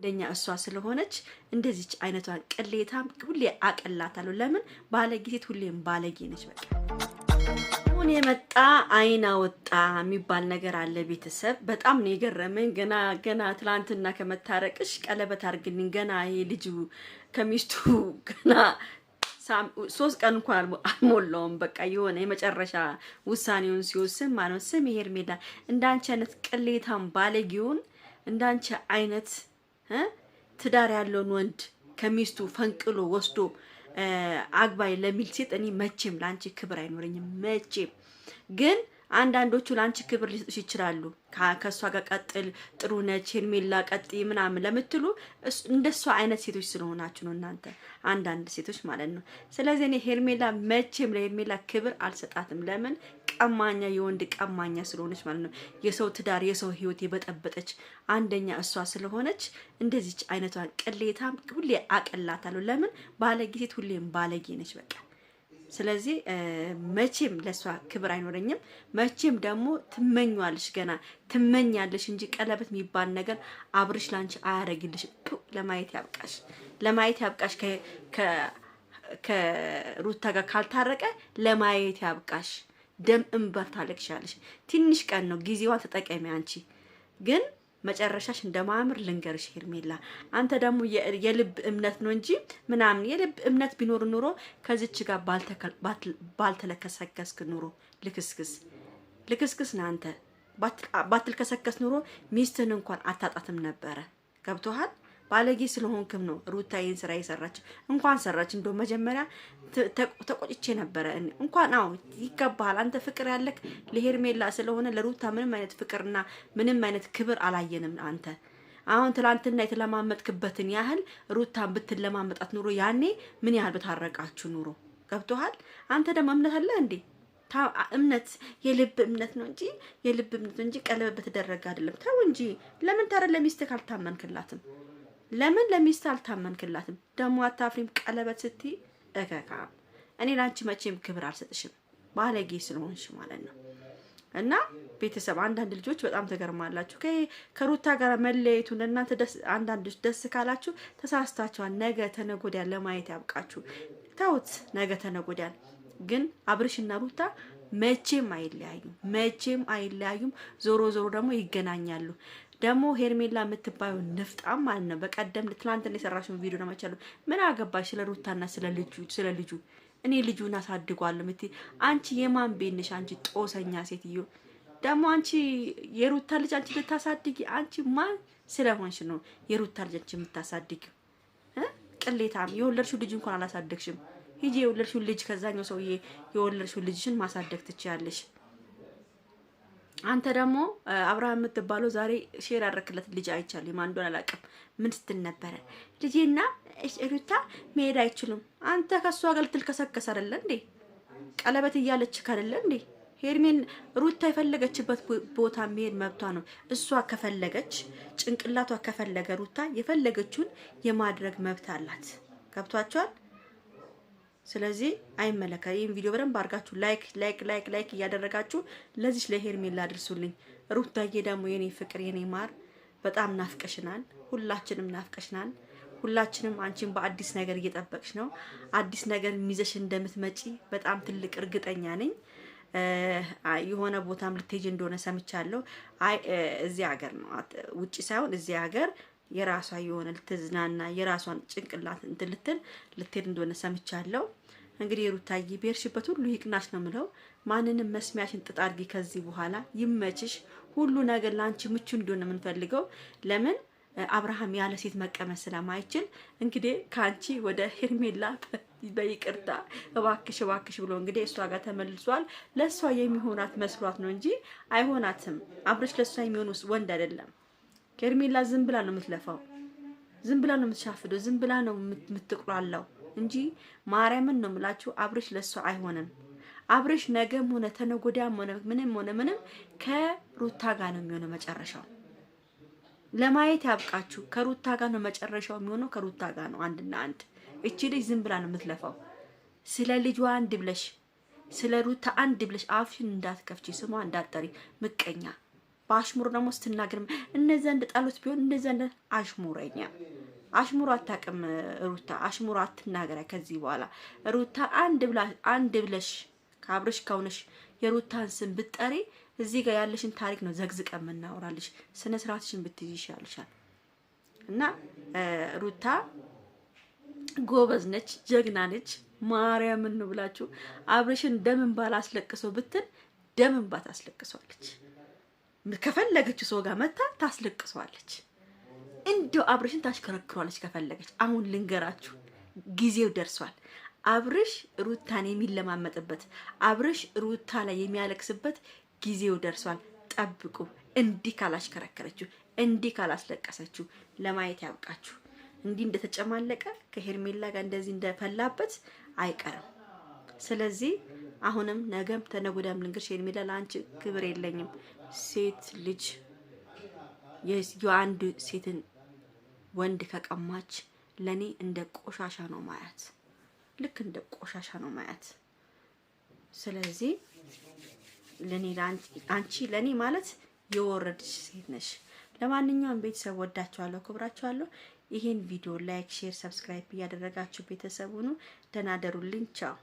ለኛ እሷ ስለሆነች እንደዚች አይነቷን ቅሌታም ሁሌ አቀላታለሁ። ለምን ባለጊዜት ሁሌም ባለጌ ነች። በቃ አሁን የመጣ አይና ወጣ የሚባል ነገር አለ። ቤተሰብ በጣም ነው የገረመኝ። ገና ትላንትና ከመታረቅሽ ቀለበት አርግልኝ ገና ይሄ ልጅ ከሚስቱ ገና 3 ቀን እንኳን አልሞላውም። በቃ የሆነ የመጨረሻ ውሳኔውን ሲወስን ማለት ስም ሄርሜላ እንዳንቺ አይነት ቅሌታም ባለጌውን እንዳንቺ አይነት ትዳር ያለውን ወንድ ከሚስቱ ፈንቅሎ ወስዶ አግባይ ለሚል ሴት እኔ መቼም ላንቺ ክብር አይኖርኝም። መቼም ግን አንዳንዶቹ ላንቺ ክብር ሊሰጡሽ ይችላሉ። ከሷ ጋር ቀጥል ጥሩ ነች ሄርሜላ ቀጥይ ምናምን ለምትሉ እንደሷ አይነት ሴቶች ስለሆናችሁ ነው እናንተ አንዳንድ ሴቶች ማለት ነው። ስለዚህ እኔ ሄርሜላ መቼም ለሄርሜላ ክብር አልሰጣትም። ለምን ቀማኛ የወንድ ቀማኛ ስለሆነች ማለት ነው። የሰው ትዳር የሰው ህይወት የበጠበጠች አንደኛ እሷ ስለሆነች እንደዚች አይነቷን ቅሌታም ሁሌ አቀላታለሁ። ለምን ባለጊዜት ሁሌም ባለጌ ነች በቃ። ስለዚህ መቼም ለሷ ክብር አይኖረኝም። መቼም ደግሞ ትመኛለሽ ገና ትመኛለሽ እንጂ ቀለበት የሚባል ነገር አብርሽ ላንቺ አያረግልሽ። ለማየት ያብቃሽ ከሩታ ጋር ካልታረቀ ለማየት ያብቃሽ። ደም እንበር ታለቅሻለሽ። ትንሽ ቀን ነው ጊዜዋን ተጠቀሚ አንቺ ግን መጨረሻሽ እንደማምር ልንገርሽ ሄርሜላ። አንተ ደግሞ የልብ እምነት ነው እንጂ ምናምን የልብ እምነት ቢኖር ኑሮ ከዚች ጋር ባልተለከሰከስክ ኑሮ ልክስክስ ነው አንተ ባትልከሰከስ ኑሮ ሚስትህን እንኳን አታጣትም ነበረ። ገብቶሃል? ባለጌ ስለሆንክም ነው ሩታዬን ስራ የሰራች እንኳን ሰራች። እንደው መጀመሪያ ተቆጭቼ ነበረ እንኳን ይገባሃል። አንተ ፍቅር ያለክ ለሄርሜላ ስለሆነ ለሩታ ምንም አይነት ፍቅርና ምንም አይነት ክብር አላየንም። አንተ አሁን ትላንትና የተለማመጥክበትን ያህል ሩታን ብትለማመጣት ኑሮ ያኔ ምን ያህል በታረቃችሁ ኑሮ። ገብቶሃል? አንተ ደግሞ እምነት አለ እንዴ? እምነት የልብ እምነት ነው እንጂ ቀለበት በተደረገ አይደለም። ተው እንጂ ለምን ታረ ለሚስትህ ካልታመንክላትም ለምን ለሚስት አልታመንክላትም? ደግሞ አታፍሪም? ቀለበት ስትይ እከካ እኔ ላንቺ መቼም ክብር አልሰጥሽም ባለጌ ስለሆንሽ ማለት ነው። እና ቤተሰብ አንዳንድ ልጆች በጣም ተገርማላችሁ። ከሩታ ጋር መለየቱ ለእናንተ አንዳንዶች ደስ ካላችሁ ተሳስታችኋል። ነገ ተነጎዲያ ለማየት ያብቃችሁ። ተውት ነገ ተነጎዲያ ግን አብርሽና ሩታ መቼም አይለያዩም። ዞሮ ደግሞ ይገናኛሉ። ደግሞ ሄርሜላ የምትባየው ንፍጣም ማለት ነው። በቀደም ትላንትና የሰራሽውን ቪዲዮ ነው ማቻሉ። ምን አገባሽ ስለ ሩታና ስለ ልጁ? እኔ ልጁን አሳድጓለሁ ምት አንቺ የማን ቤት ነሽ? አንቺ ጦሰኛ ሴትዮ ደግሞ አንቺ የሩታ ልጅ አንቺ ልታሳድጊ አንቺ ማን ስለሆንሽ ነው የሩታ ልጅ አንቺ የምታሳድጊው? ቅሌታም የወለድሽው ልጅ እንኳን አላሳደግሽም። ሂጂ የወለድሽው ልጅ ከዛኛው ሰውዬ የወለድሽው ልጅሽን ማሳደግ ትችያለሽ። አንተ ደግሞ አብርሃም የምትባለው ዛሬ ሼር ያደረክለት ልጅ አይቻል ማንዶን አላቀም ምን ስትል ነበረ? ልጄና ሩታ መሄድ አይችሉም። አንተ ከሷ ጋር ልትልከሰከስ አይደለ እንዴ? ቀለበት እያለች ካደለ እንዴ? ሄርሜን ሩታ የፈለገችበት ቦታ መሄድ መብቷ ነው። እሷ ከፈለገች ጭንቅላቷ ከፈለገ ሩታ የፈለገችውን የማድረግ መብት አላት። ገብቷቸዋል? ስለዚህ አይመለከ ይሄን ቪዲዮ በደንብ አድርጋችሁ ላይክ እያደረጋችሁ ለዚህ ለሄርሜላ አድርሱልኝ። ሩታዬ ደግሞ የኔ ፍቅር የኔ ማር በጣም ናፍቀሽናል። ሁላችንም ናፍቀሽናል። ሁላችንም አንቺን በአዲስ ነገር እየጠበቅሽ ነው። አዲስ ነገር ሚዘሽ እንደምትመጪ በጣም ትልቅ እርግጠኛ ነኝ። የሆነ ቦታም ልትሄጂ እንደሆነ ሰምቻለሁ። እዚህ ሀገር ነው ውጪ ሳይሆን እዚህ ሀገር የራሷ የሆነ ልትዝናና የራሷን ጭንቅላት ልትሄድ እንደሆነ ሰምቻለሁ። እንግዲህ ሩታዬ በርሽበት ሁሉ ይቅናሽ ነው የምለው። ማንንም መስሚያሽን ጥጥ አድርጊ። ከዚህ በኋላ ይመችሽ። ሁሉ ነገር ላንቺ ምቹ እንዲሆን ነው የምንፈልገው። ለምን አብርሃም ያለ ሴት መቀመጥ ስለማይችል እንግዲህ ካንቺ ወደ ሄርሜላ በይቅርታ እባክሽ ብሎ እንግዲህ እሷ ጋር ተመልሷል። ለሷ የሚሆናት መስሏት ነው እንጂ አይሆናትም። አብርሽ ለሷ የሚሆን ወንድ አይደለም። ሄርሜላ ዝም ብላ ነው የምትለፋው፣ ዝም ብላ ነው የምትሻፍደው፣ ዝም ብላ ነው የምትቆላለው እንጂ ማርያምን ነው የምላችሁ አብርሽ ለሷ አይሆንም። አብርሽ ነገም ሆነ ተነጎዳም ሆነ ምንም ከሩታ ጋር ነው የሚሆነው መጨረሻው። ለማየት ያብቃችሁ። ከሩታ ጋር ነው መጨረሻው የሚሆነው፣ ከሩታ ጋር ነው አንድና አንድ። እቺ ልጅ ዝም ብላ ነው የምትለፋው። ስለ ልጇ አንድ ብለሽ ስለ ሩታ አንድ ብለሽ አፍሽን እንዳትከፍቺ፣ ስሟ እንዳትጠሪ ምቀኛ በአሽሙር ደግሞ ስትናገር እነዛ እንደ ጣሉት ቢሆን እንደዛ እንደ አሽሙረኛ አሽሙር አታውቅም ሩታ። አሽሙር አትናገራ ከዚህ በኋላ ሩታ። አንድ ብለሽ ከአብርሽ ከሆነሽ የሩታን ስም ብትጠሪ እዚህ ጋር ያለሽን ታሪክ ነው ዘግዝቀን የምናወራልሽ። ስነ ስርዓትሽን ብትይዥ ይሻልሻል። እና ሩታ ጎበዝ ነች፣ ጀግና ነች። ማርያምን ነው ብላችሁ አብርሽን ደምን ባላስለቅሰው ብትል ደምን ባታስለቅሰዋለች። ከፈለገችው ሰው ጋር መታ ታስለቅሰዋለች። እንደው አብርሽን ታሽከረክሯለች ከፈለገች። አሁን ልንገራችሁ ጊዜው ደርሷል። አብርሽ ሩታን የሚለማመጥበት አብርሽ ሩታ ላይ የሚያለቅስበት ጊዜው ደርሷል። ጠብቁ። እንዲህ ካላሽከረከረችው እንዲህ ካላስለቀሰችው ለማየት ያብቃችሁ። እንዲህ እንደተጨማለቀ ከሄርሜላ ጋር እንደዚህ እንደፈላበት አይቀርም። ስለዚህ አሁንም ነገም ተነጎዳም ልንገርሽ ሄርሜላ ለአንቺ ክብር የለኝም። ሴት ልጅ የአንድ ሴትን ወንድ ከቀማች ለኔ እንደ ቆሻሻ ነው ማያት። ልክ እንደ ቆሻሻ ነው ማያት። ስለዚህ ለኔ አንቺ ለኔ ማለት የወረድሽ ሴት ነሽ። ለማንኛውም ቤተሰብ ወዳችኋለሁ፣ ክብራችኋለሁ። ይሄን ቪዲዮ ላይክ፣ ሼር፣ ሰብስክራይብ እያደረጋችሁ ቤተሰብ ሁኑ። ደህና ደሩልኝ። ቻው።